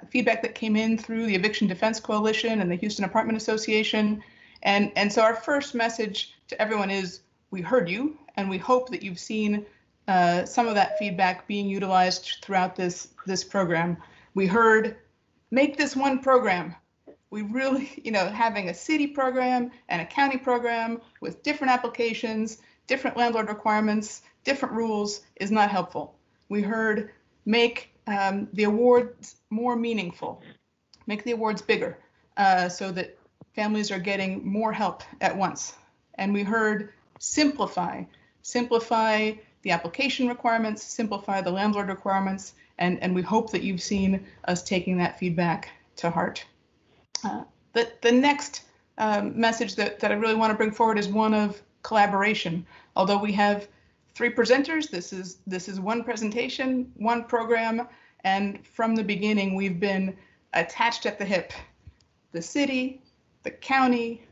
feedback that came in through the Eviction Defense Coalition and the Houston Apartment Association. And so our first message to everyone is, we heard you, and we hope that you've seen some of that feedback being utilized throughout this program. We heard, make this one program. We really, having a city program and a county program with different applications, different landlord requirements, different rules is not helpful. We heard, make the awards more meaningful, make the awards bigger so that families are getting more help at once. And we heard, simplify the application requirements, simplify the landlord requirements, and we hope that you've seen us taking that feedback to heart. The next message that I really want to bring forward is one of collaboration. Although we have 3 presenters, this is one presentation, one program, and from the beginning we've been attached at the hip. The city, the county,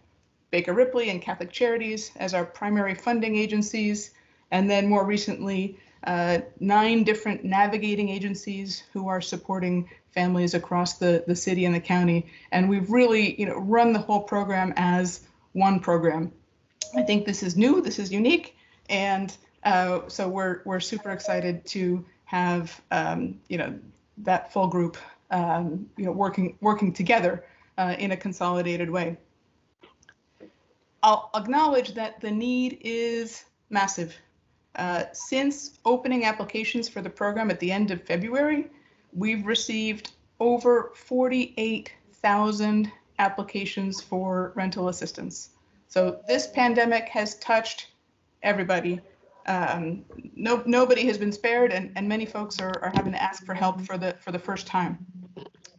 Baker Ripley and Catholic Charities as our primary funding agencies, and then more recently 9 different navigating agencies who are supporting families across the city and the county. And we've really run the whole program as one program. I think this is new, this is unique, and so we're super excited to have that full group working together in a consolidated way. I'll acknowledge that the need is massive. Since opening applications for the program at the end of February, we've received over 48,000 applications for rental assistance. So this pandemic has touched everybody. Nobody has been spared, and many folks are having to ask for help for the first time.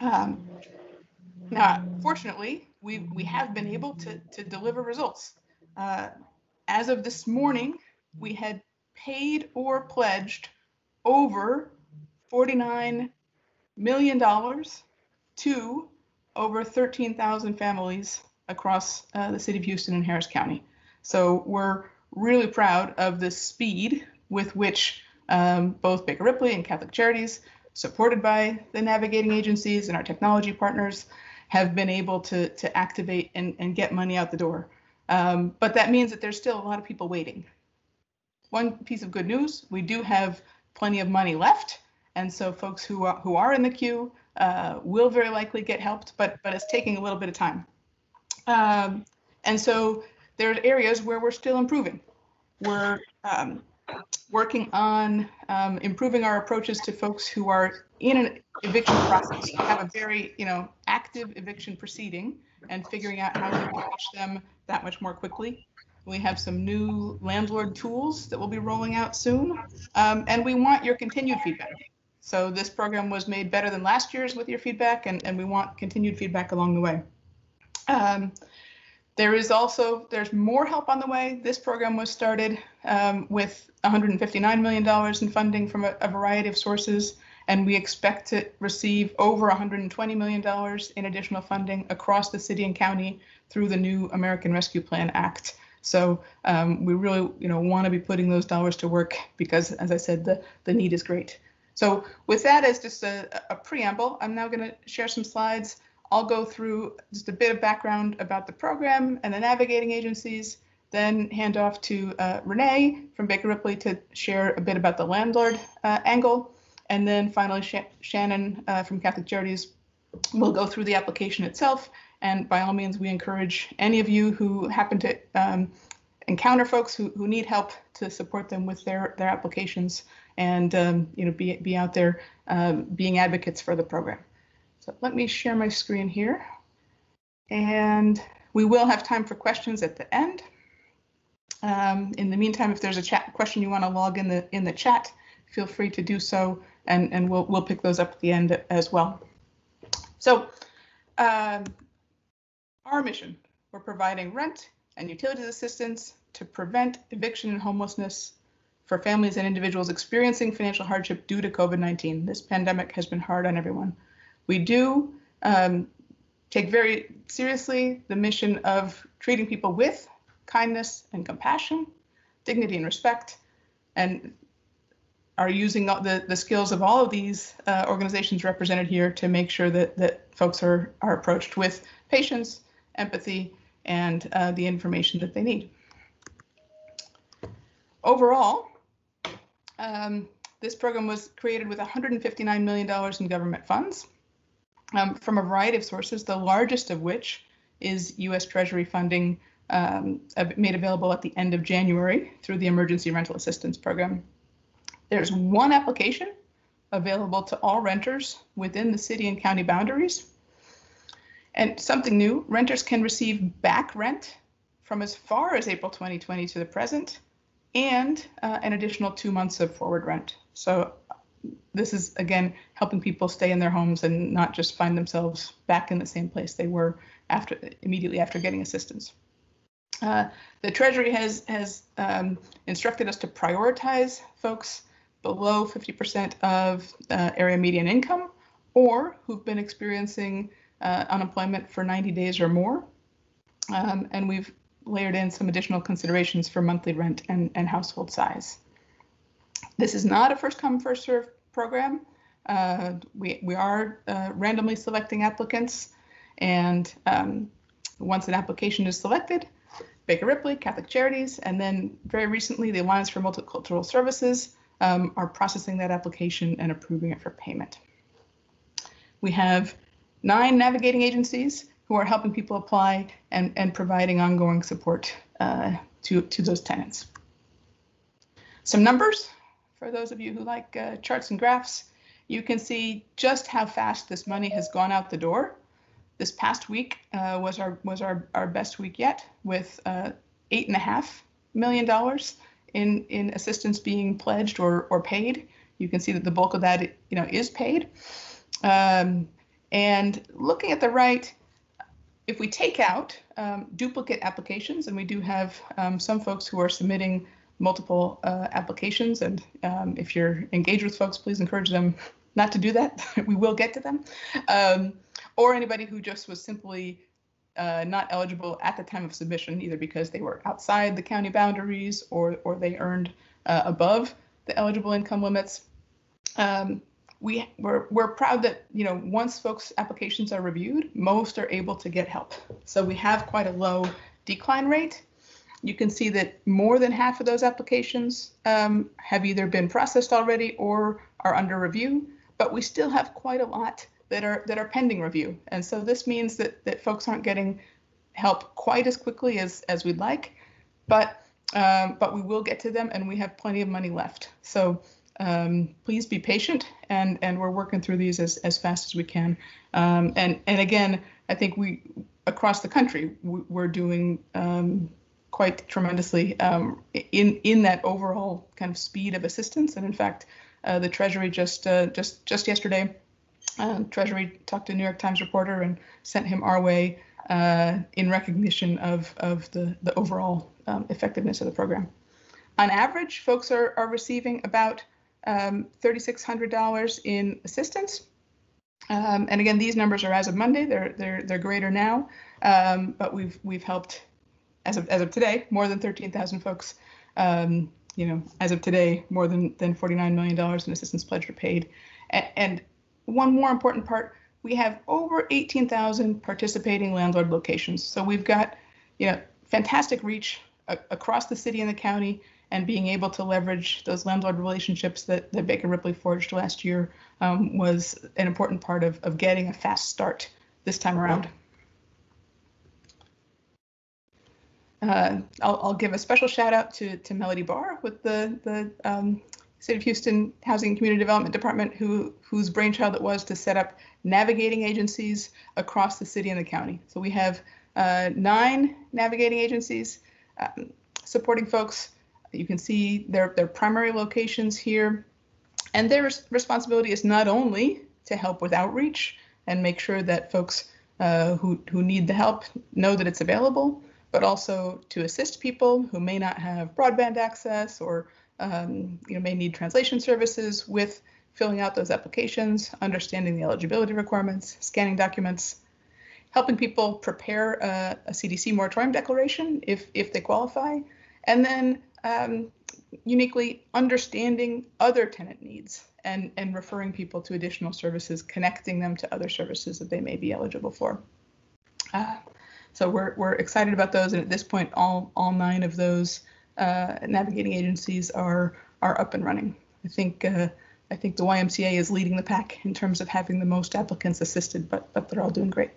Now, fortunately, we have been able to deliver results. As of this morning, we had paid or pledged over $49 million to over 13,000 families across the city of Houston and Harris County. So we're really proud of the speed with which both Baker Ripley and Catholic Charities, supported by the navigating agencies and our technology partners, have been able to activate and get money out the door. But that means that there's still a lot of people waiting. One piece of good news, we do have plenty of money left. And so folks who are in the queue will very likely get helped, but it's taking a little bit of time. And so there are areas where we're still improving. We're working on improving our approaches to folks who are in an eviction process, who have a very active eviction proceeding, and figuring out how we can reach them that much more quickly. We have some new landlord tools that we'll be rolling out soon, and we want your continued feedback. So this program was made better than last year's with your feedback, and we want continued feedback along the way. There's more help on the way. This program was started with $159 million in funding from a variety of sources, and we expect to receive over $120 million in additional funding across the city and county through the new American Rescue Plan Act. So we really want to be putting those dollars to work because, as I said, the need is great. So with that as just a preamble, I'm now going to share some slides. I'll go through just a bit of background about the program and the navigating agencies, then hand off to Renee from Baker Ripley to share a bit about the landlord angle. And then finally, Shannon from Catholic Charities will go through the application itself. And by all means, we encourage any of you who happen to encounter folks who need help to support them with their applications and be out there being advocates for the program. So let me share my screen here, and we will have time for questions at the end. In the meantime, if there's a chat question you want to log in the chat, feel free to do so, and we'll pick those up at the end as well. So our mission, we're providing rent and utilities assistance to prevent eviction and homelessness for families and individuals experiencing financial hardship due to COVID-19. This pandemic has been hard on everyone. We do take very seriously the mission of treating people with kindness and compassion, dignity and respect, and are using the skills of all of these organizations represented here to make sure that folks are approached with patience, empathy, and the information that they need. Overall, this program was created with $159 million in government funds from a variety of sources, the largest of which is U.S. Treasury funding made available at the end of January through the Emergency Rental Assistance Program. There's one application available to all renters within the city and county boundaries. And something new, renters can receive back rent from as far as April 2020 to the present, and an additional 2 months of forward rent. So this is, again, helping people stay in their homes and not just find themselves back in the same place they were immediately after getting assistance. The Treasury has instructed us to prioritize folks below 50% of area median income, or who've been experiencing unemployment for 90 days or more. And we've layered in some additional considerations for monthly rent and household size. This is not a first come, first serve program. We are randomly selecting applicants, and once an application is selected, Baker Ripley, Catholic Charities, and then very recently the Alliance for Multicultural Services are processing that application and approving it for payment. We have 9 navigating agencies who are helping people apply and providing ongoing support to those tenants. Some numbers for those of you who like charts and graphs. You can see just how fast this money has gone out the door. This past week was our best week yet, with $8.5 million in assistance being pledged or paid. You can see that the bulk of that is paid. And looking at the right, if we take out duplicate applications, and we do have some folks who are submitting multiple applications, and if you're engaged with folks, please encourage them not to do that. We will get to them. Or anybody who just was simply not eligible at the time of submission, either because they were outside the county boundaries or they earned above the eligible income limits. We're proud that once folks' applications are reviewed, most are able to get help. So we have quite a low decline rate. You can see that more than half of those applications have either been processed already or are under review, but we still have quite a lot that are pending review. And so this means that folks aren't getting help quite as quickly as we'd like, but we will get to them, and we have plenty of money left. So please be patient, and we're working through these as fast as we can. And again, I think across the country, we're doing quite tremendously in that overall kind of speed of assistance. And in fact, the Treasury just yesterday, Treasury talked to a New York Times reporter and sent him our way in recognition of the overall effectiveness of the program. On average, folks are receiving about $3,600 in assistance. And again, these numbers are as of Monday. They're greater now, but we've helped as of today more than 13,000 folks. As of today, more than $49 million in assistance pledged or paid. And one more important part, we have over 18,000 participating landlord locations. So we've got, fantastic reach across the city and the county, and being able to leverage those landlord relationships that Baker Ripley forged last year was an important part of getting a fast start this time around. I'll give a special shout out to Melody Barr with the City of Houston Housing and Community Development Department, whose brainchild it was to set up navigating agencies across the city and the county. So we have 9 navigating agencies supporting folks. You can see their primary locations here, and their responsibility is not only to help with outreach and make sure that folks who need the help know that it's available, but also to assist people who may not have broadband access or may need translation services with filling out those applications, understanding the eligibility requirements, scanning documents, helping people prepare a CDC moratorium declaration if they qualify, and then uniquely understanding other tenant needs and referring people to additional services, connecting them to other services that they may be eligible for. So we're excited about those, and at this point, all 9 of those navigating agencies are up and running. I think the YMCA is leading the pack in terms of having the most applicants assisted, but they're all doing great.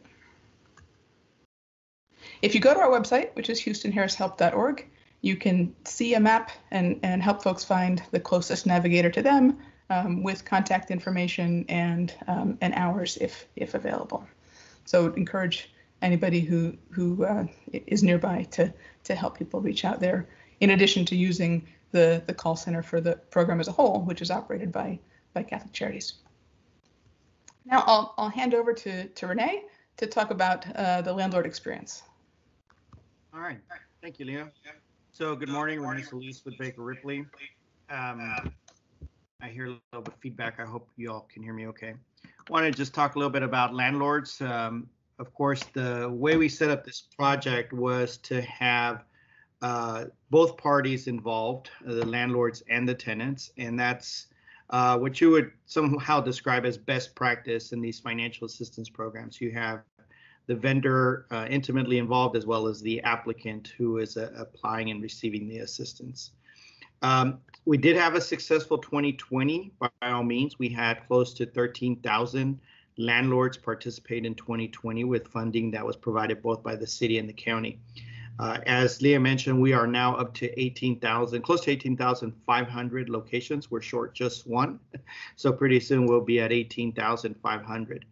If you go to our website, which is houstonharrishelp.org, you can see a map and help folks find the closest navigator to them with contact information and hours if available. So encourage anybody who is nearby to help people reach out there, in addition to using the call center for the program as a whole, which is operated by Catholic Charities. Now I'll hand over to Renee to talk about the Landlord Experience. All right, thank you, Leah. So good morning, Renee Solis with Baker Ripley. I hear a little bit of feedback. I hope you all can hear me okay. I want to just talk a little bit about landlords. Of course, the way we set up this project was to have both parties involved, the landlords and the tenants, and that's what you would somehow describe as best practice in these financial assistance programs. You have the vendor intimately involved, as well as the applicant who is applying and receiving the assistance. We did have a successful 2020, by all means. We had close to 13,000 landlords participate in 2020 with funding that was provided both by the city and the county. As Leah mentioned, we are now up to 18,000, close to 18,500 locations. We're short just one. So pretty soon we'll be at 18,500.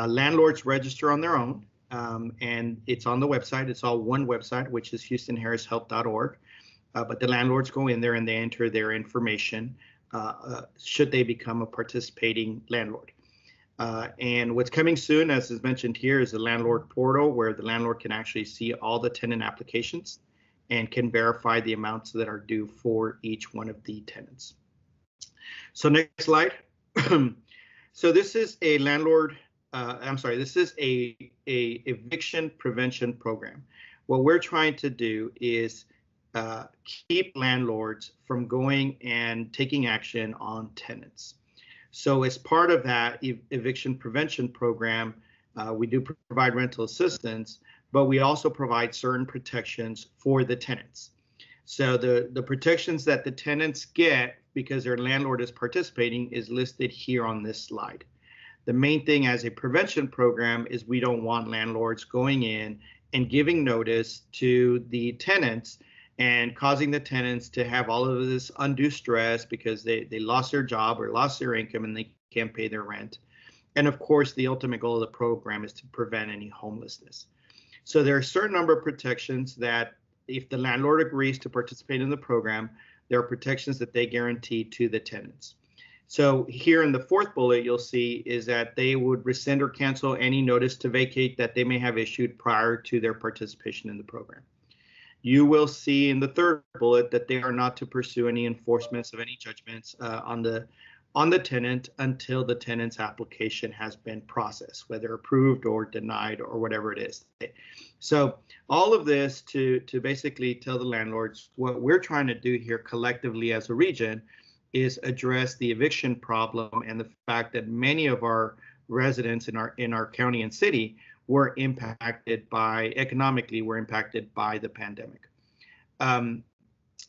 Landlords register on their own, and it's on the website. It's all one website, which is houstonharrishelp.org. But the landlords go in there and they enter their information should they become a participating landlord. And what's coming soon, as is mentioned here, is the Landlord Portal, where the landlord can actually see all the tenant applications and can verify the amounts that are due for each one of the tenants. So next slide. So this is a landlord. This is a eviction prevention program. What we're trying to do is keep landlords from going and taking action on tenants. So as part of that eviction prevention program, we do provide rental assistance, but we also provide certain protections for the tenants. So the protections that the tenants get because their landlord is participating is listed here on this slide. The main thing as a prevention program is we don't want landlords going in and giving notice to the tenants and causing the tenants to have all of this undue stress because they lost their job or lost their income and they can't pay their rent. And of course, the ultimate goal of the program is to prevent any homelessness. So there are a certain number of protections that if the landlord agrees to participate in the program, there are protections that they guarantee to the tenants. So here in the 4th bullet, you'll see is that they would rescind or cancel any notice to vacate that they may have issued prior to their participation in the program. You will see in the 3rd bullet that they are not to pursue any enforcements of any judgments on the tenant until the tenant's application has been processed, whether approved or denied or whatever it is. So all of this to basically tell the landlords what we're trying to do here collectively as a region is address the eviction problem and the fact that many of our residents in our county and city were impacted by economically the pandemic.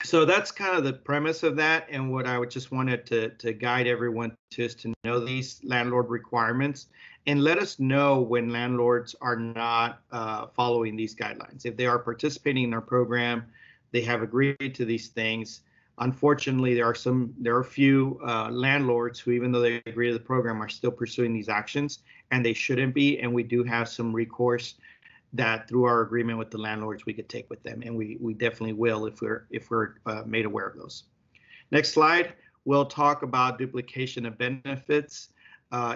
So that's kind of the premise of that, and what I would just wanted to guide everyone to is to know these landlord requirements and let us know when landlords are not following these guidelines. If they are participating in our program, they have agreed to these things. Unfortunately, there are a few landlords who, even though they agree to the program, are still pursuing these actions, and they shouldn't be. And we do have some recourse that through our agreement with the landlords we could take with them, and we definitely will if we're made aware of those. Next slide, we'll talk about duplication of benefits.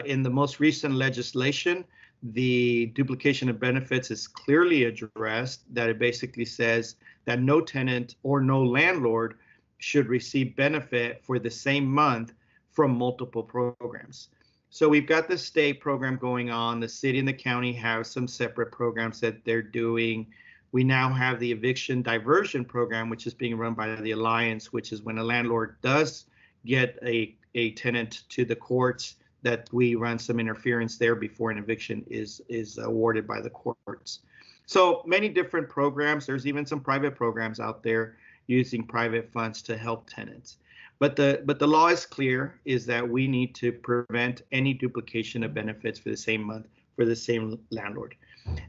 In the most recent legislation, the duplication of benefits is clearly addressed, that it basically says that no tenant or no landlord should receive benefit for the same month from multiple programs. So we've got the state program going on. The city and the county have some separate programs that they're doing We now have the eviction diversion program, which is being run by the Alliance, which is when a landlord does get a tenant to the courts, that we run some interference there before an eviction is awarded by the courts. So many different programs. There's even some private programs out there using private funds to help tenants. But the law is clear, is that we need to prevent any duplication of benefits for the same month for the same landlord.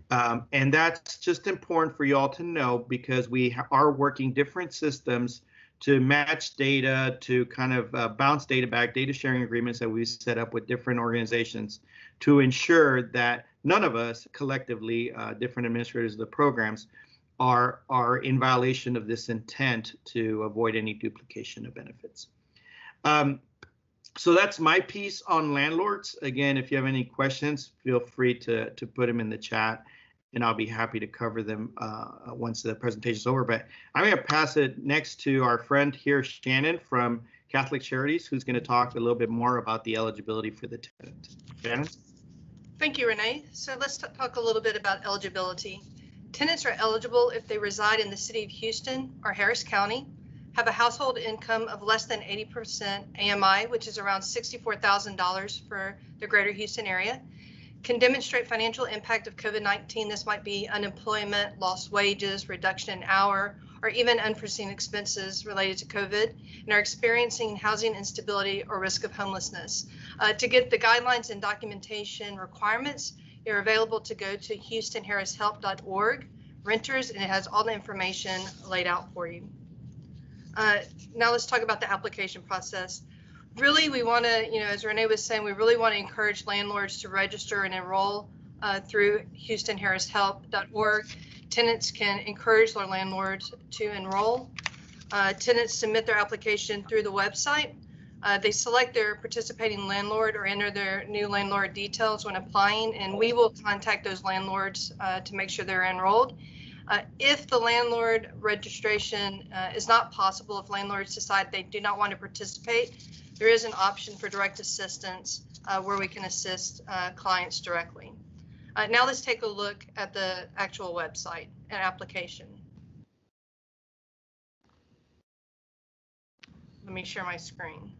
And that's just important for you all to know, because we are working different systems to match data, to kind of bounce data back, data sharing agreements that we set up with different organizations to ensure that none of us collectively, different administrators of the programs, are in violation of this intent to avoid any duplication of benefits. So that's my piece on landlords. Again, if you have any questions, feel free to put them in the chat, and I'll be happy to cover them once the presentation is over. But I'm going to pass it next to our friend here, Shannon from Catholic Charities, who's going to talk a little bit more about the eligibility for the tenant. Shannon? Thank you, Renee. So let's talk a little bit about eligibility. Tenants are eligible if they reside in the city of Houston or Harris County, have a household income of less than 80% AMI, which is around $64,000 for the greater Houston area, can demonstrate financial impact of COVID-19. This might be unemployment, lost wages, reduction in hour, or even unforeseen expenses related to COVID, and are experiencing housing instability or risk of homelessness. To get the guidelines and documentation requirements, you're available to go to houstonharrishelp.org, renters, and it has all the information laid out for you. Now let's talk about the application process. Really, we want to, as Renee was saying, we really want to encourage landlords to register and enroll through houstonharrishelp.org. Tenants can encourage their landlords to enroll. Tenants submit their application through the website. They select their participating landlord or enter their new landlord details when applying, and we will contact those landlords to make sure they're enrolled. If the landlord registration is not possible, if landlords decide they do not want to participate, there is an option for direct assistance where we can assist clients directly. Now let's take a look at the actual website and application. Let me share my screen.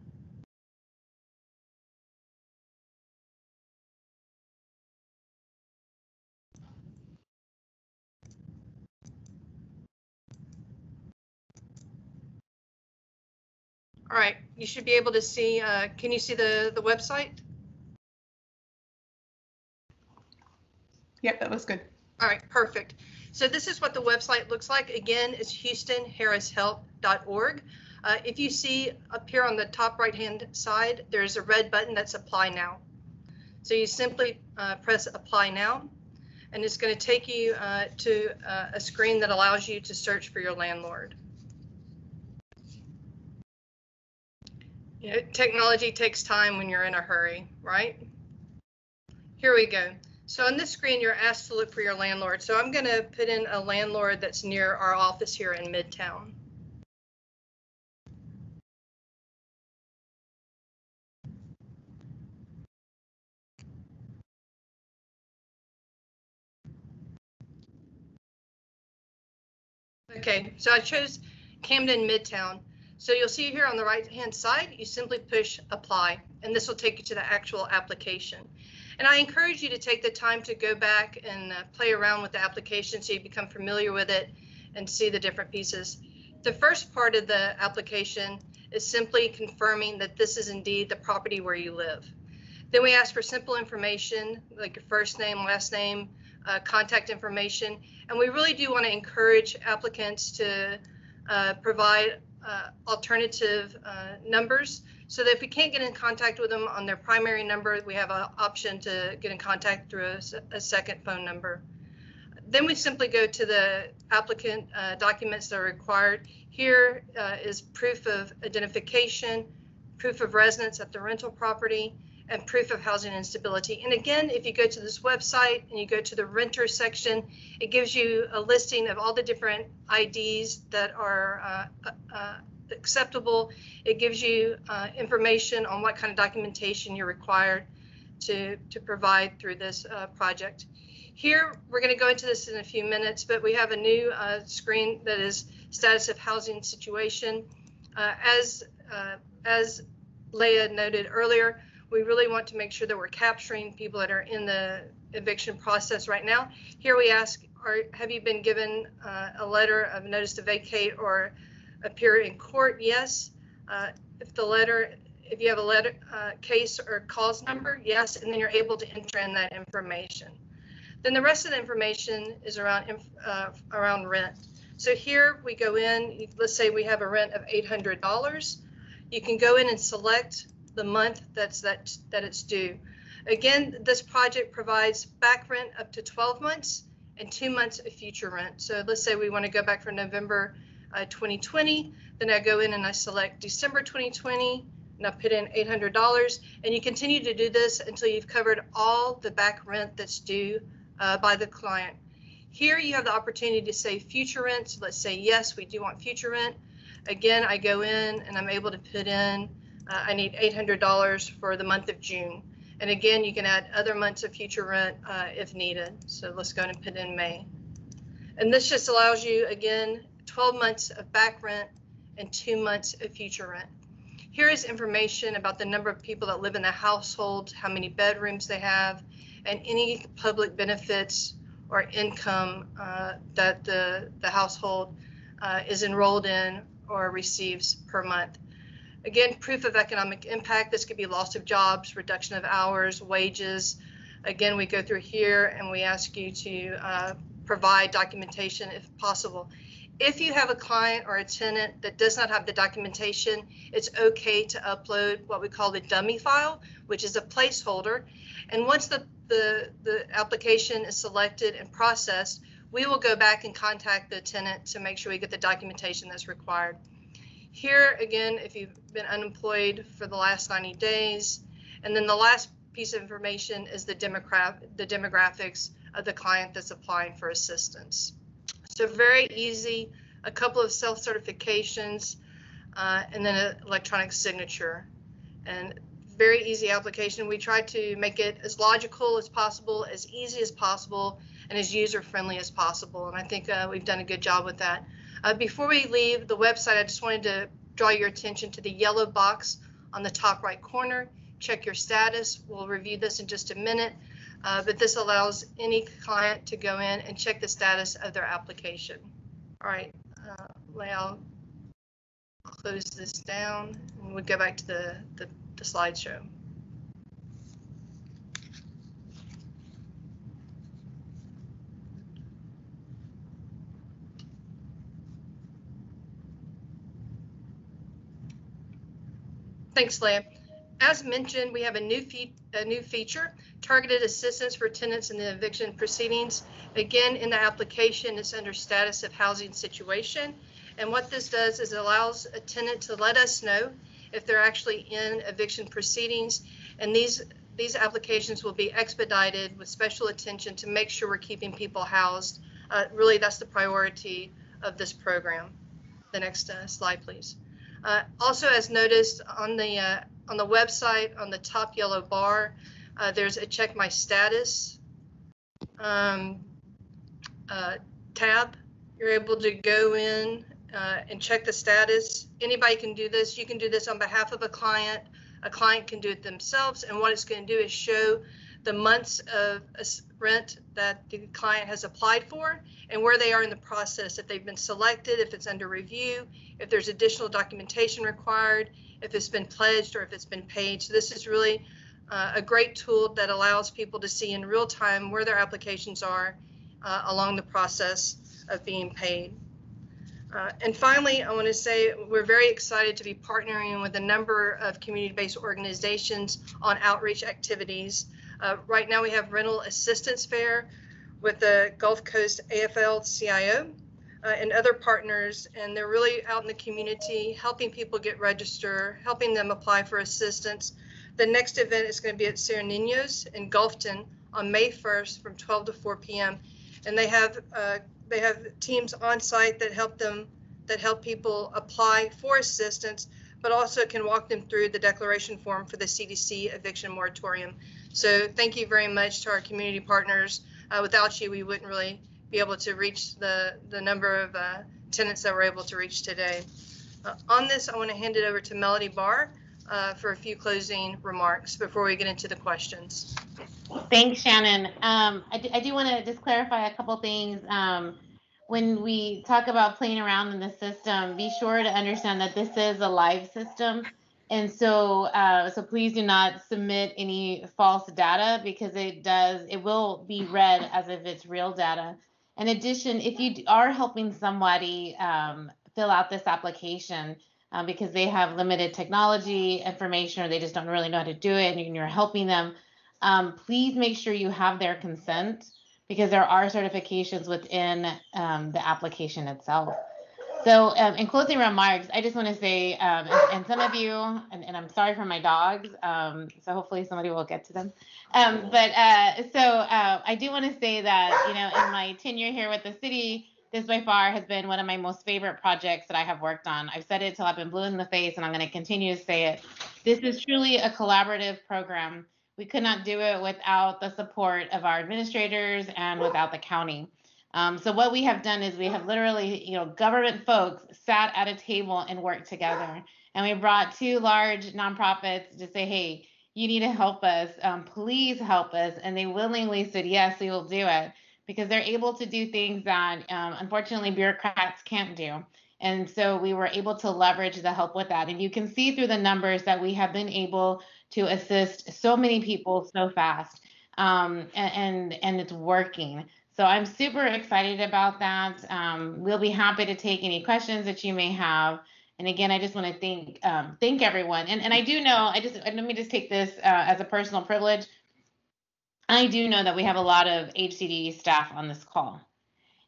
All right, you should be able to see, can you see the website? Yep, that looks good. All right, perfect. So this is what the website looks like. Again, it's houstonharrishelp.org. If you see up here on the top right-hand side, there's a red button that's Apply Now. So you simply press Apply Now, and it's going to take you to a screen that allows you to search for your landlord. Technology takes time when you're in a hurry, right? Here we go. So on this screen, you're asked to look for your landlord. So I'm going to put in a landlord that's near our office here in Midtown. Okay, so I chose Camden Midtown. So you'll see here on the right-hand side, you simply push Apply, and this will take you to the actual application. And I encourage you to take the time to go back and play around with the application so you become familiar with it and see the different pieces. The first part of the application is simply confirming that this is indeed the property where you live. Then we ask for simple information like your first name, last name, contact information, and we really do want to encourage applicants to provide alternative numbers, so that if we can't get in contact with them on their primary number, we have an option to get in contact through a second phone number. Then we simply go to the applicant documents that are required. Here is proof of identification, proof of residence at the rental property, and proof of housing instability. And again, if you go to this website and you go to the renter section, it gives you a listing of all the different IDs that are acceptable. It gives you information on what kind of documentation you're required to provide through this project. Here, we're going to go into this in a few minutes, but we have a new screen that is status of housing situation. As Leah noted earlier, we really want to make sure that we're capturing people that are in the eviction process right now. Here we ask, have you been given a letter of notice to vacate or appear in court? Yes. If you have a letter, case or cause number, yes, and then you're able to enter in that information. Then the rest of the information is around rent. So here we go in, let's say we have a rent of $800. You can go in and select the month that it's due. Again, this project provides back rent up to 12 months and 2 months of future rent. So let's say we want to go back for November 2020, then I go in and I select December 2020, and I put in $800, and you continue to do this until you've covered all the back rent that's due by the client. Here you have the opportunity to say future rent. So let's say, yes, we do want future rent. Again, I go in and I'm able to put in, I need $800 for the month of June. And again, you can add other months of future rent if needed. So let's go and put in May. And this just allows you, again, 12 months of back rent and 2 months of future rent. Here is information about the number of people that live in the household, how many bedrooms they have, and any public benefits or income that the household is enrolled in or receives per month. Again, proof of economic impact. This could be loss of jobs, reduction of hours, wages. Again, we go through here and we ask you to provide documentation if possible. If you have a client or a tenant that does not have the documentation, it's okay to upload what we call the dummy file, which is a placeholder. And once the application is selected and processed, we will go back and contact the tenant to make sure we get the documentation that's required. Here, again, if you've been unemployed for the last 90 days, and then the last piece of information is the demographics of the client that's applying for assistance. So very easy, a couple of self-certifications, and then an electronic signature. And very easy application. We try to make it as logical as possible, as easy as possible, and as user-friendly as possible. And I think we've done a good job with that. Before we leave the website, I just wanted to draw your attention to the yellow box on the top right corner. Check your status. We'll review this in just a minute. But this allows any client to go in and check the status of their application. All right, I'll close this down and we'll go back to the slideshow. Thanks, Leah. As mentioned, we have a new feature, targeted assistance for tenants in the eviction proceedings. Again, in the application, it's under status of housing situation. And what this does is it allows a tenant to let us know if they're actually in eviction proceedings. And these applications will be expedited with special attention to make sure we're keeping people housed. Really, that's the priority of this program. The next slide, please. Also, as noticed on the website, on the top yellow bar, there's a check my status tab. You're able to go in and check the status. Anybody can do this. You can do this on behalf of a client. A client can do it themselves. And what it's going to do is show the months of rent that the client has applied for and where they are in the process, if they've been selected, if it's under review, if there's additional documentation required, if it's been pledged or if it's been paid. So this is really a great tool that allows people to see in real time where their applications are along the process of being paid. And finally, I want to say we're very excited to be partnering with a number of community-based organizations on outreach activities. Right now we have rental assistance fair with the Gulf Coast AFL-CIO and other partners, and they're really out in the community helping people get registered, helping them apply for assistance. The next event is going to be at Cerro Niños in Gulfton on May 1st from 12 to 4 p.m. And they have teams on site that help people apply for assistance, but also can walk them through the declaration form for the CDC eviction moratorium. So thank you very much to our community partners. Without you, we wouldn't really be able to reach the number of tenants that we're able to reach today. On this, I want to hand it over to Melody Barr for a few closing remarks before we get into the questions. Thanks, Shannon. I do want to just clarify a couple things. When we talk about playing around in the system, be sure to understand that this is a live system. And so, so please do not submit any false data, because it will be read as if it's real data. In addition, if you are helping somebody fill out this application because they have limited technology information, or they just don't really know how to do it, and you're helping them, please make sure you have their consent, because there are certifications within the application itself. So in closing remarks, I just want to say, and some of you, and I'm sorry for my dogs, so hopefully somebody will get to them. I do want to say that, in my tenure here with the city, this by far has been one of my most favorite projects that I have worked on. I've said it till I've been blue in the face, and I'm going to continue to say it. This is truly a collaborative program. We could not do it without the support of our administrators and without the county. So what we have done is we have literally, government folks sat at a table and worked together. And we brought 2 large nonprofits to say, hey, you need to help us. Please help us. And they willingly said, yes, we will do it, because they're able to do things that, unfortunately, bureaucrats can't do. And so we were able to leverage the help with that. And you can see through the numbers that we have been able to assist so many people so fast. And it's working. So I'm super excited about that. We'll be happy to take any questions that you may have. And again, I just want to thank everyone. And I do know, let me just take this as a personal privilege. I do know that we have a lot of HCD staff on this call.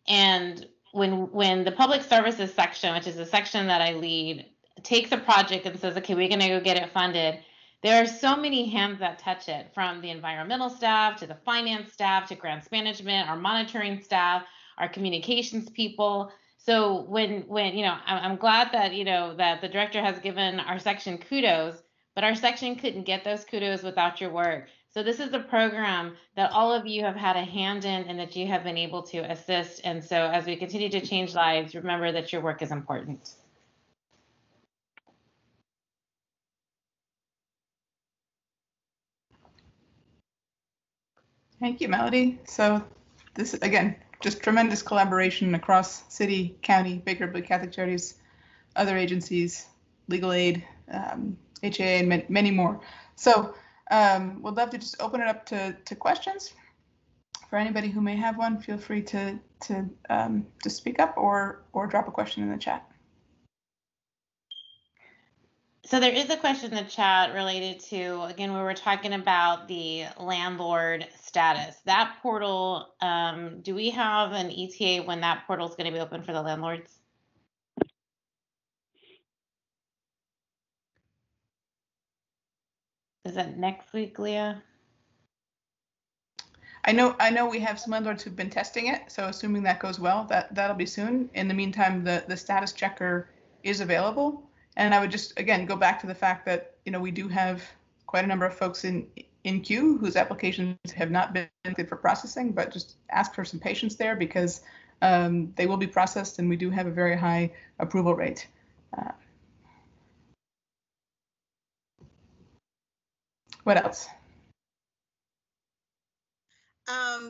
And when the public services section, which is the section that I lead, takes a project and says, okay, we're going to go get it funded, there are so many hands that touch it, from the environmental staff to the finance staff to grants management, our monitoring staff, our communications people. So when I'm glad that that the director has given our section kudos, but our section couldn't get those kudos without your work. So this is a program that all of you have had a hand in, and that you have been able to assist. And so as we continue to change lives, remember that your work is important. Thank you, Melody. So this, again, just tremendous collaboration across city, county, Baker Bill Catholic Charities, other agencies, legal aid, HAA, and many more. So we'd love to just open it up to questions. For anybody who may have one, feel free to speak up or drop a question in the chat. So there is a question in the chat related to, again, we were talking about the landlord status. That portal, do we have an ETA when that portal is going to be open for the landlords? Is that next week, Leah? I know we have some landlords who've been testing it, so assuming that goes well, that'll be soon. In the meantime, the status checker is available. And I would just, again, go back to the fact that, we do have quite a number of folks in queue whose applications have not been good for processing, but just ask for some patience there, because they will be processed, and we do have a very high approval rate. What else?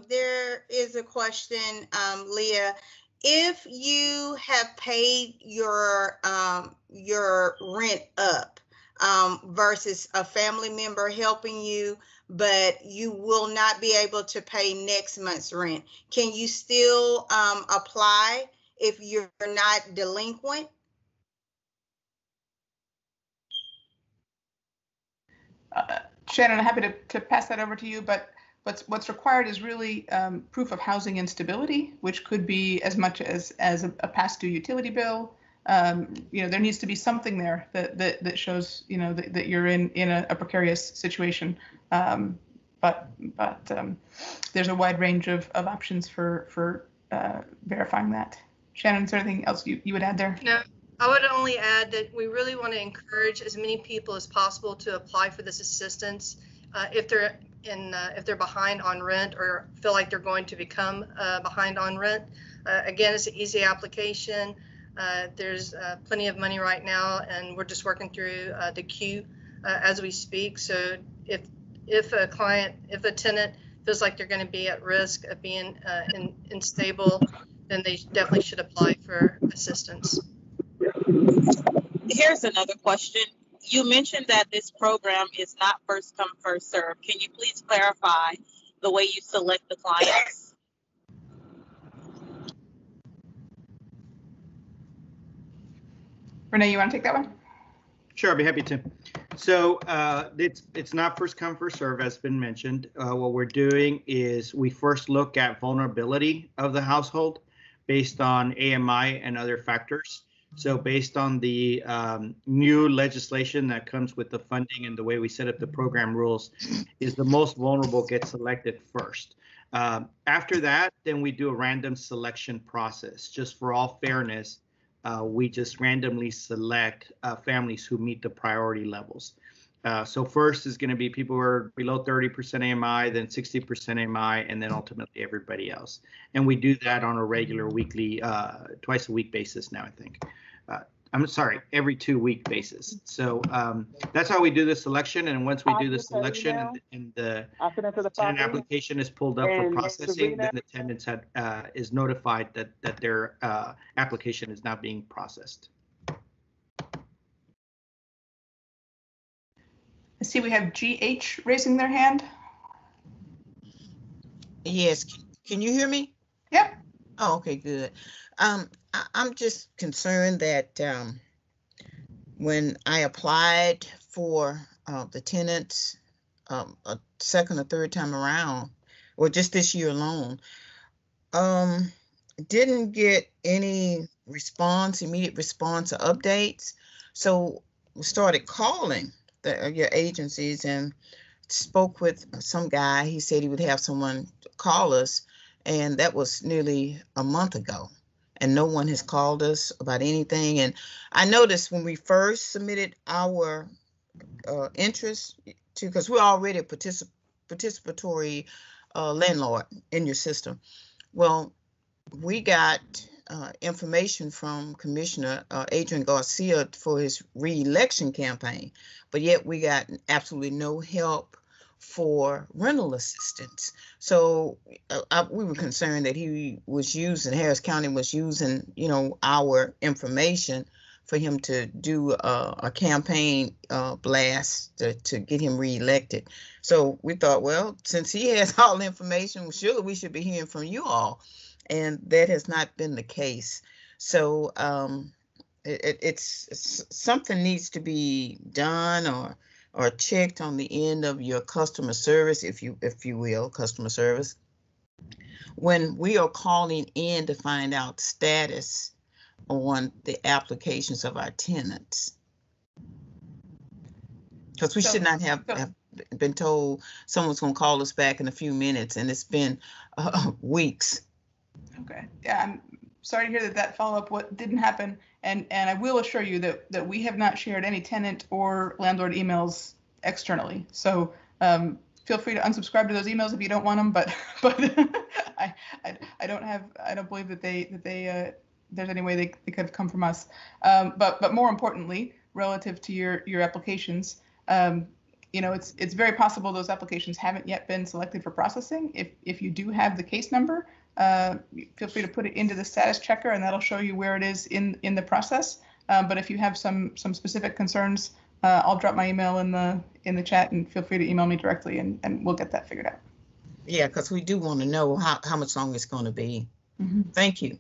There is a question, Leah. If you have paid your rent up versus a family member helping you, but you will not be able to pay next month's rent, can you still apply if you're not delinquent? Shannon, I'm happy to pass that over to you, but what's required is really proof of housing instability, which could be as much as a past due utility bill. There needs to be something there that shows that you're in a precarious situation. But there's a wide range of options for verifying that. Shannon, is there anything else you would add there? No, I would only add that we really want to encourage as many people as possible to apply for this assistance. If they're if they're behind on rent or feel like they're going to become behind on rent. Again, it's an easy application. There's plenty of money right now, and we're just working through the queue as we speak. So if a tenant feels like they're going to be at risk of being unstable, then they definitely should apply for assistance. Here's another question. You mentioned that this program is not first come, first serve. Can you please clarify the way you select the clients? Renee, you want to take that one? Sure, I'd be happy to. So it's not first come, first serve, as been mentioned. What we're doing is we first look at vulnerability of the household based on AMI and other factors. So based on the new legislation that comes with the funding and the way we set up the program rules, is the most vulnerable get selected first. After that, then we do a random selection process. Just for all fairness, we just randomly select families who meet the priority levels. So first is going to be people who are below 30% AMI, then 60% AMI, and then ultimately everybody else. And we do that on a regular weekly, twice a week basis now, I think. I'm sorry, every 2 week basis. So that's how we do the selection. And once we do the selection and the tenant application is pulled up for processing, then the tenant is notified that their application is now being processed. I see we have GH raising their hand. Yes, can you hear me? Yep. Oh, okay, good. I'm just concerned that when I applied for the tenants a second or third time around, or just this year alone, didn't get any response, immediate response or updates. So we started calling your agencies and spoke with some guy. He said he would have someone call us, and that was nearly a month ago. And no one has called us about anything. And I noticed when we first submitted our interest to, because we're already a participatory landlord in your system. Well, we got information from Commissioner Adrian Garcia for his re-election campaign, but yet we got absolutely no help for rental assistance. So we were concerned that he was using, Harris County was using, our information for him to do a campaign blast to get him reelected. So we thought, well, since he has all the information, surely we should be hearing from you all. And that has not been the case. So it's something needs to be done or checked on the end of your customer service, if you will, customer service, when we are calling in to find out status on the applications of our tenants. Because we should not have been told someone's going to call us back in a few minutes, and it's been weeks. Okay. Yeah, I'm sorry to hear that follow-up what didn't happen. And I will assure you that we have not shared any tenant or landlord emails externally. So feel free to unsubscribe to those emails if you don't want them. But I don't believe that there's any way they could have come from us. But more importantly, relative to your applications, it's very possible those applications haven't yet been selected for processing. If you do have the case number, feel free to put it into the status checker, and that'll show you where it is in the process. But if you have some specific concerns, I'll drop my email in the chat, and feel free to email me directly, and we'll get that figured out. Yeah, because we do want to know how much longer it's going to be. Mm-hmm. Thank you.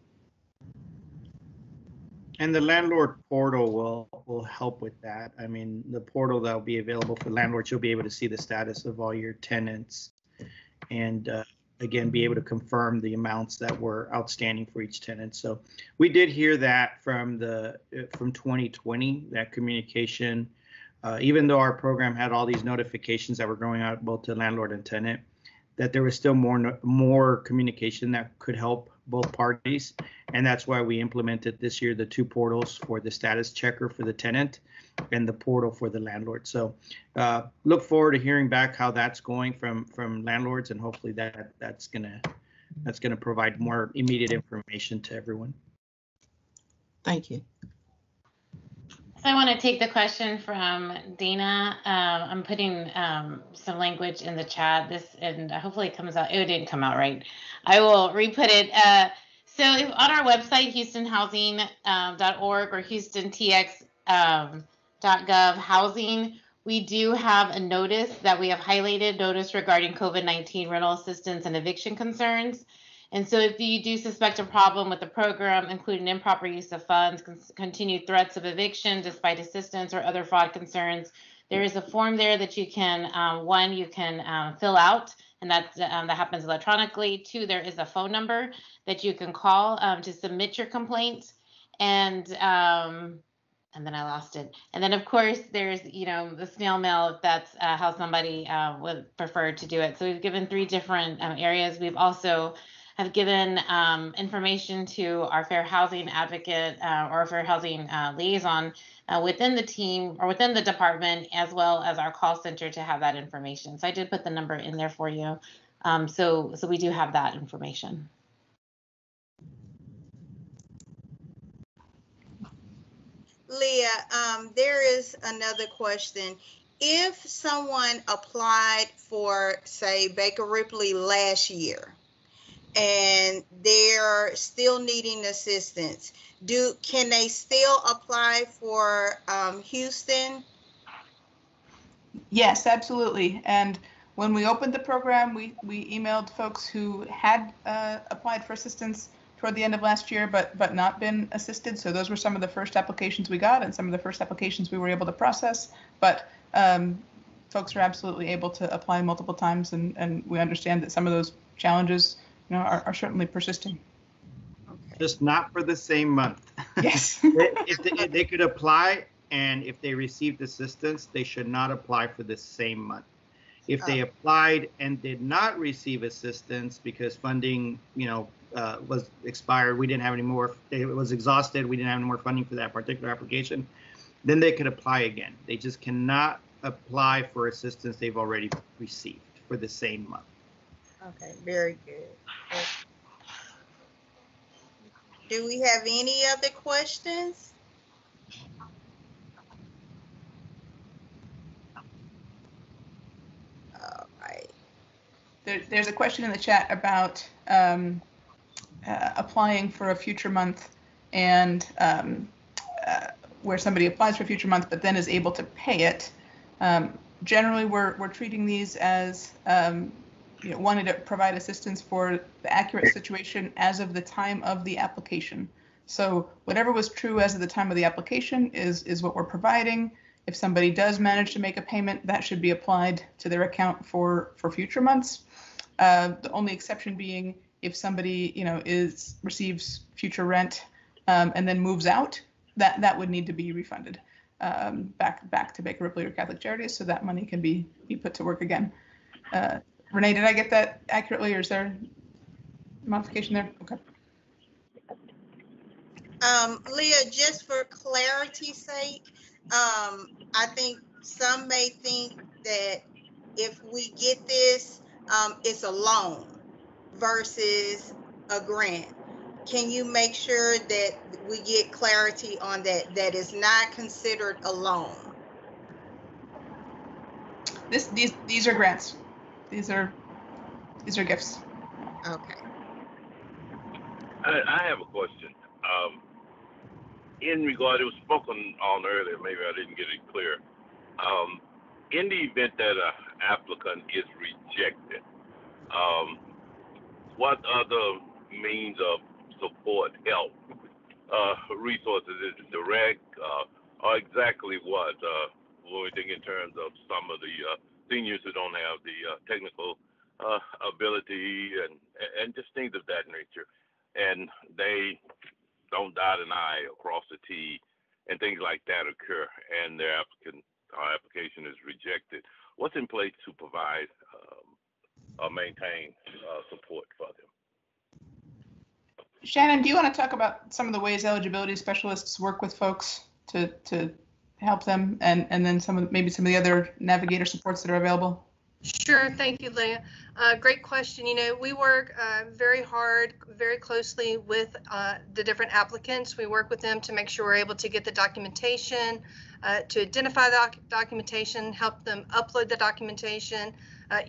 And the Landlord Portal will help with that. I mean, the portal that will be available for landlords, you'll be able to see the status of all your tenants, and again, be able to confirm the amounts that were outstanding for each tenant. So we did hear that from 2020, that communication, even though our program had all these notifications that were going out both to landlord and tenant, that there was still more communication that could help both parties. And that's why we implemented this year the 2 portals for the status checker for the tenant and the portal for the landlord. So look forward to hearing back how that's going from landlords, and hopefully that's gonna provide more immediate information to everyone. Thank you. So I want to take the question from Dana. I'm putting some language in the chat. And hopefully it comes out. It didn't come out right. I will re-put it. So if on our website, houstonhousing.org or houstontx.gov housing, we do have a notice that we have highlighted, notice regarding COVID-19 rental assistance and eviction concerns. And so if you do suspect a problem with the program, including improper use of funds, continued threats of eviction despite assistance or other fraud concerns, there is a form there that you can, you can fill out, and that happens electronically. 2, there is a phone number that you can call to submit your complaint. And then I lost it. And then of course there's, the snail mail, if that's how somebody would prefer to do it. So we've given 3 different areas. We've also have given information to our fair housing advocate or fair housing liaison within the team or within the department, as well as our call center to have that information. So I did put the number in there for you. So we do have that information. Leah, there is another question. If someone applied for, say, Baker Ripley last year, and they're still needing assistance, can they still apply for Houston? Yes, absolutely. And when we opened the program, we emailed folks who had applied for assistance toward the end of last year, but not been assisted. So those were some of the first applications we got and some of the first applications we were able to process. But folks are absolutely able to apply multiple times, and we understand that some of those challenges are certainly persisting. Just not for the same month. Yes. If they could apply, and if they received assistance, they should not apply for the same month. If they applied and did not receive assistance because funding, was expired, we didn't have any more, it was exhausted, we didn't have any more funding for that particular application, then they could apply again. They just cannot apply for assistance they've already received for the same month. Okay, very good. Do we have any other questions? All right. There's a question in the chat about applying for a future month, and where somebody applies for a future month but then is able to pay it. Generally, we're treating these as wanting to provide assistance for the accurate situation as of the time of the application. So whatever was true as of the time of the application is what we're providing. If somebody does manage to make a payment, that should be applied to their account for future months. The only exception being if somebody receives future rent and then moves out, that would need to be refunded back to Baker Ripley or Catholic Charities, so that money can be put to work again. Renee, did I get that accurately, or is there a modification there? Okay. Leah, just for clarity's sake, I think some may think that if we get this, it's a loan versus a grant. Can you make sure that we get clarity on that is not considered a loan? These are grants. These are gifts. Okay. I have a question. In regard, it was spoken on earlier, maybe I didn't get it clear. In the event that an applicant is rejected, what other means of support, help, resources, is it direct, or exactly what? When we think in terms of some of the seniors who don't have the technical ability and just things of that nature, and they don't dot an I or cross a T, and things like that occur, and their application is rejected. What's in place to provide or maintain support for them? Shannon, do you want to talk about some of the ways eligibility specialists work with folks to help them, and then maybe some of the other navigator supports that are available? Sure. Thank you, Leah. Great question. You know, we work very hard, very closely with the different applicants. We work with them to make sure we're able to get the documentation, to identify the documentation, help them upload the documentation.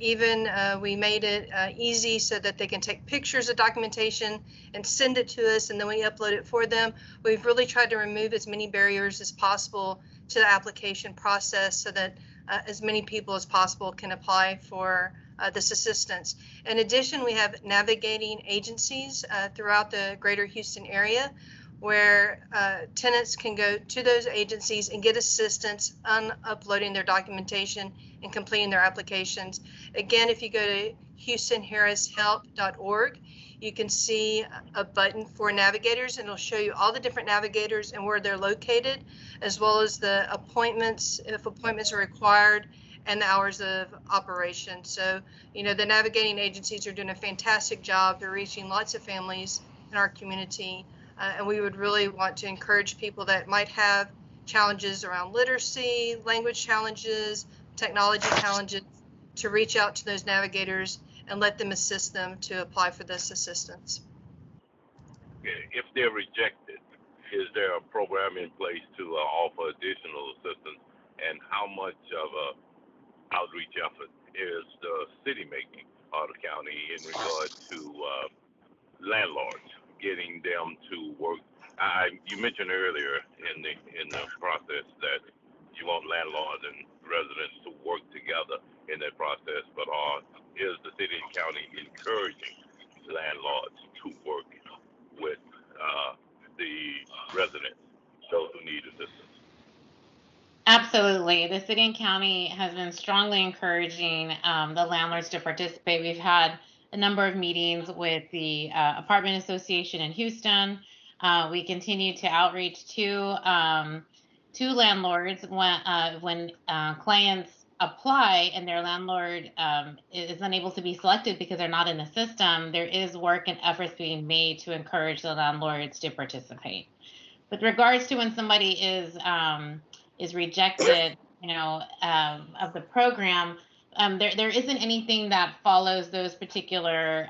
We made it easy so that they can take pictures of documentation and send it to us, and then we upload it for them. We've really tried to remove as many barriers as possible to the application process so that as many people as possible can apply for this assistance. In addition, we have navigating agencies throughout the greater Houston area where tenants can go to those agencies and get assistance on uploading their documentation and completing their applications. Again, if you go to houstonharrishelp.org, you can see a button for navigators, and it'll show you all the different navigators and where they're located, as well as the appointments, if appointments are required, and the hours of operation. So, you know, the navigating agencies are doing a fantastic job. They're reaching lots of families in our community, and we would really want to encourage people that might have challenges around literacy, language challenges, technology challenges, to reach out to those navigators and let them assist them to apply for this assistance. If they're rejected, is there a program in place to offer additional assistance? And how much of a outreach effort is the city making, or the county, in regard to landlords, getting them to work? You mentioned earlier in the process that you want landlords and residents to work together in that process, but is the city and county encouraging landlords to work with the residents, those who need assistance? Absolutely. The city and county has been strongly encouraging the landlords to participate. We've had a number of meetings with the apartment association in Houston. We continue to outreach to landlords when clients apply and their landlord is unable to be selected because they're not in the system. There is work and efforts being made to encourage the landlords to participate. With regards to when somebody is rejected, of the program, there isn't anything that follows those particular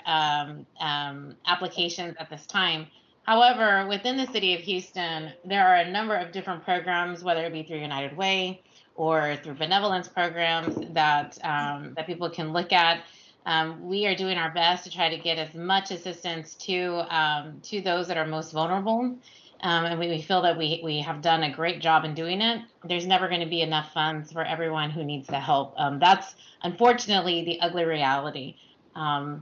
applications at this time. However, within the city of Houston, there are a number of different programs, whether it be through United Way or through benevolence programs that people can look at. We are doing our best to try to get as much assistance to those that are most vulnerable. And we feel that we have done a great job in doing it. There's never going to be enough funds for everyone who needs the help. That's unfortunately the ugly reality. So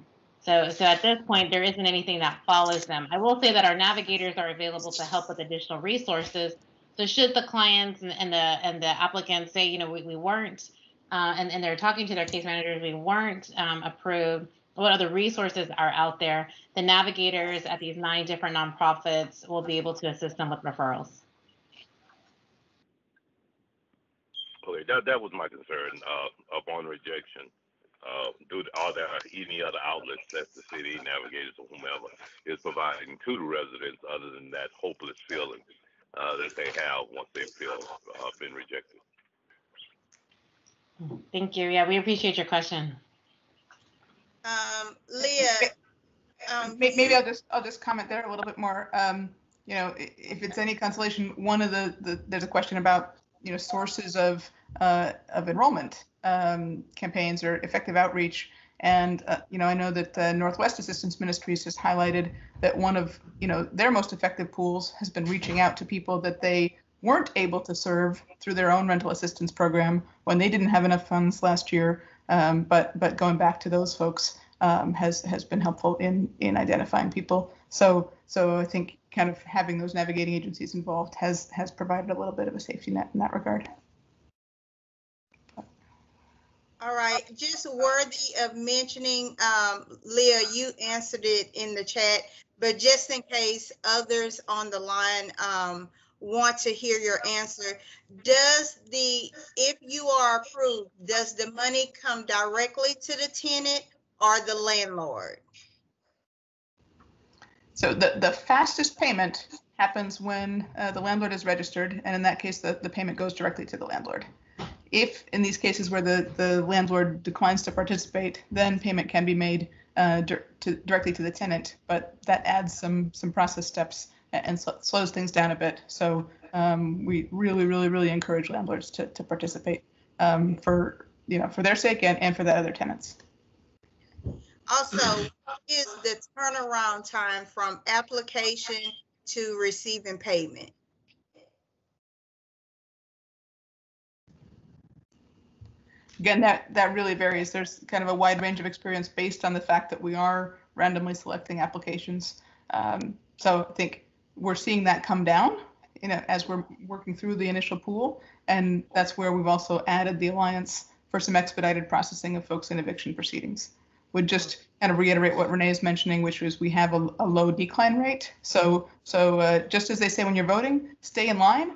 at this point, there isn't anything that follows them. I will say that our navigators are available to help with additional resources. So should the clients and the applicants say, we weren't, and they're talking to their case managers, we weren't approved, what other resources are out there? The navigators at these 9 different nonprofits will be able to assist them with referrals. Okay, that was my concern upon rejection. Are there any other outlets that the city navigators or whomever is providing to the residents other than that hopeless feeling that they have once they feel been rejected? Thank you. Yeah, we appreciate your question. Leah, maybe I'll just comment there a little bit more. If it's any consolation, one of there's a question about sources of enrollment campaigns or effective outreach, and I know that Northwest Assistance Ministries has highlighted that one of their most effective pools has been reaching out to people that they weren't able to serve through their own rental assistance program when they didn't have enough funds last year. But going back to those folks has been helpful in identifying people. So I think kind of having those navigating agencies involved has provided a little bit of a safety net in that regard. all right, just worthy of mentioning, Leah, you answered it in the chat, but just in case others on the line want to hear your answer, if you are approved, does the money come directly to the tenant or the landlord? So the fastest payment happens when the landlord is registered, and in that case, the payment goes directly to the landlord. If in these cases where the landlord declines to participate, then payment can be made directly to the tenant, but that adds some process steps and slows things down a bit. So we really encourage landlords to participate for their sake and for the other tenants. Also, what is the turnaround time from application to receiving payment? Again, that really varies. There's kind of a wide range of experience based on the fact that we are randomly selecting applications. So I think we're seeing that come down, as we're working through the initial pool, and that's where we've also added the Alliance for some expedited processing of folks in eviction proceedings. Would just kind of reiterate what Renee is mentioning, which is we have a low decline rate. So just as they say when you're voting, stay in line.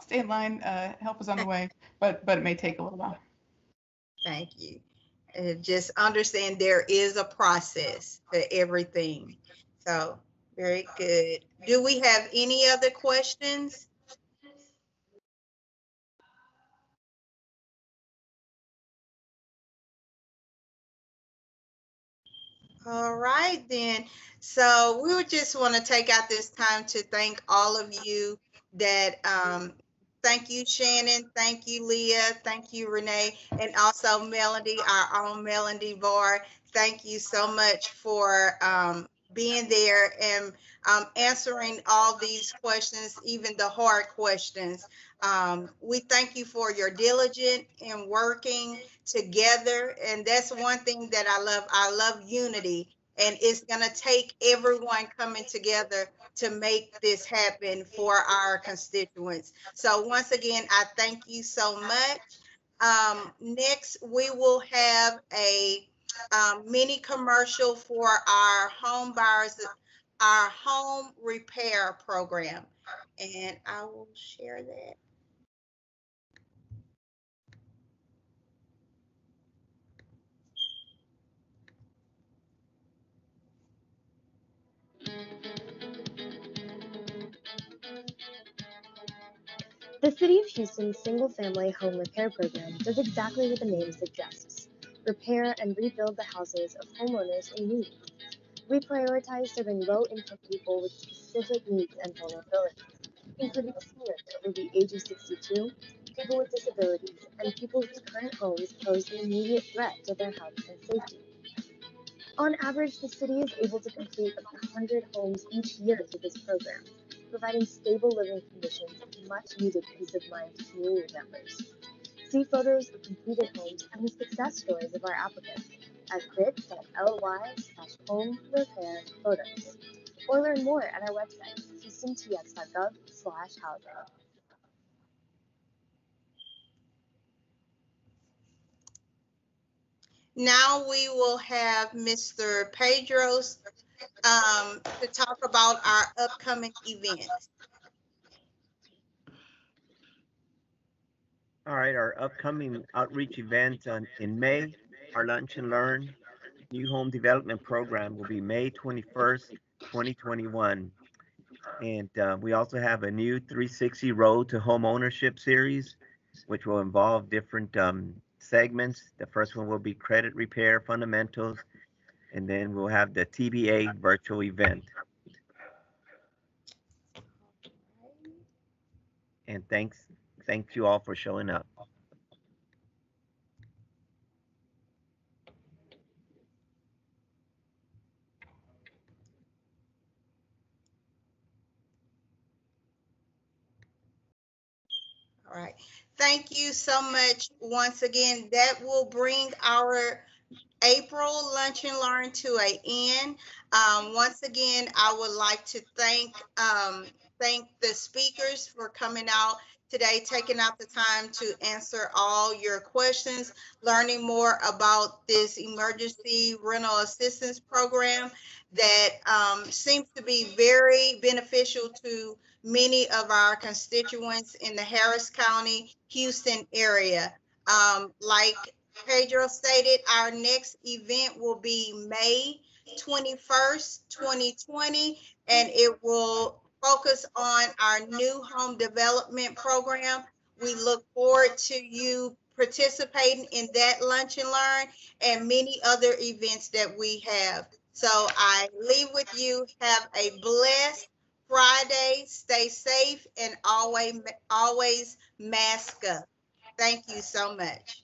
Stay in line. Help is on the way, but it may take a little while. Thank you. Just understand there is a process for everything. So very good. Do we have any other questions? All right, then. So we would just want to take out this time to thank all of you that, thank you, Shannon. Thank you, Leah. Thank you, Renee. And also Melody, our own Melody Barr. Thank you so much for being there and answering all these questions, even the hard questions. We thank you for your diligence in working together. And that's one thing that I love. I love unity. And it's going to take everyone coming together to make this happen for our constituents. So once again, I thank you so much. Next, we will have a mini commercial for our home buyers, our home repair program. And I will share that. The City of Houston's single-family home repair program does exactly what the name suggests: repair and rebuild the houses of homeowners in need. We prioritize serving low-income people with specific needs and vulnerabilities, including seniors over the age of 62, people with disabilities, and people whose current homes pose an immediate threat to their health and safety. On average, the city is able to complete about 100 homes each year through this program, providing stable living conditions and much-needed peace of mind to community members. See photos of completed homes and the success stories of our applicants at bit.ly/home repair photos, or learn more at our website, houstontx.gov/housing. Now we will have Mr. Pedros to talk about our upcoming events. All right, our upcoming outreach event in May, our Lunch and Learn New Home Development Program will be May 21st, 2021. And we also have a new 360 Road to Home Ownership series, which will involve different segments. The first one will be credit repair fundamentals, and then we'll have the TBA virtual event. And thank you all for showing up. All right. Thank you so much once again. That will bring our April Lunch and Learn to an end. Once again, I would like to thank the speakers for coming out today, taking out the time to answer all your questions, learning more about this emergency rental assistance program that seems to be very beneficial to many of our constituents in the Harris County, Houston area. Like Pedro stated, our next event will be May 21st, 2020, and it will focus on our new home development program. We look forward to you participating in that lunch and learn and many other events that we have. So I leave with you. Have a blessed Friday. Stay safe and always mask up. Thank you so much.